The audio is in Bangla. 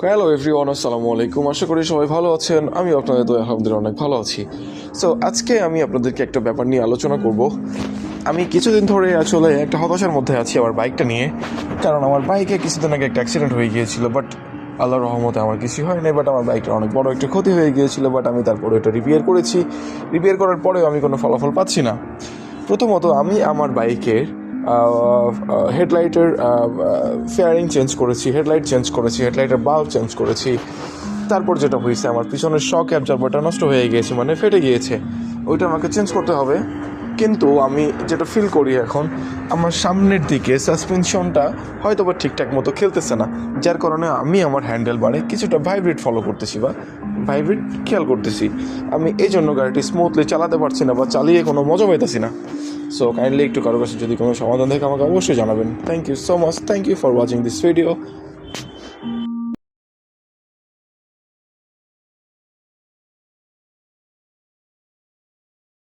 হ্যালো এভরিওয়ান, আসসালামু আলাইকুম। আশা করি সবাই ভালো আছেন। আমি আপনাদের তো আলহামদুলিল্লাহ অনেক ভালো আছি। সো আজকে আমি আপনাদেরকে একটা ব্যাপার নিয়ে আলোচনা করব। আমি কিছুদিন ধরে আসলে একটা হতাশার মধ্যে আছি আমার বাইকটা নিয়ে, কারণ আমার বাইকে কিছুদিন আগে একটা অ্যাক্সিডেন্ট হয়ে গিয়েছিল। বাট আল্লাহর রহমতে আমার কিছু হয়নি, বাট আমার বাইকটা অনেক বড় একটা ক্ষতি হয়ে গিয়েছিল। বাট আমি তারপরে এটা রিপেয়ার করেছি। রিপেয়ার করার পরেও আমি কোনো ফলাফল পাচ্ছি না। প্রথমত আমি আমার বাইকের হেডলাইটের ফেয়ারিং চেঞ্জ করেছি, হেডলাইট চেঞ্জ করেছি, হেডলাইটের বাল্ব চেঞ্জ করেছি। তারপর যেটা হয়েছে, আমার পিছনের শক অ্যাবজর্বারটা নষ্ট হয়ে গিয়েছে, মানে ফেটে গিয়েছে। ওইটা আমাকে চেঞ্জ করতে হবে। কিন্তু আমি যেটা ফিল করি এখন, আমার সামনের দিকে সাসপেনশনটা হয়তো বা ঠিকঠাক মতো খেলতেছে না, যার কারণে আমি আমার হ্যান্ডেল বারে কিছুটা ভাইব্রেট ফলো করতেছি বা ভাইব্রেট খেয়াল করতেছি। আমি এই জন্য গাড়িটি স্মুথলি চালাতে পারছি না বা চালিয়ে কোনো মজা পাইতেছি না। সো কাইন্ডলি একটু কারো কাছে যদি কোনো সমাধান থাকে আমাকে অবশ্যই জানাবেন। Thank you so much. Thank you for watching this video.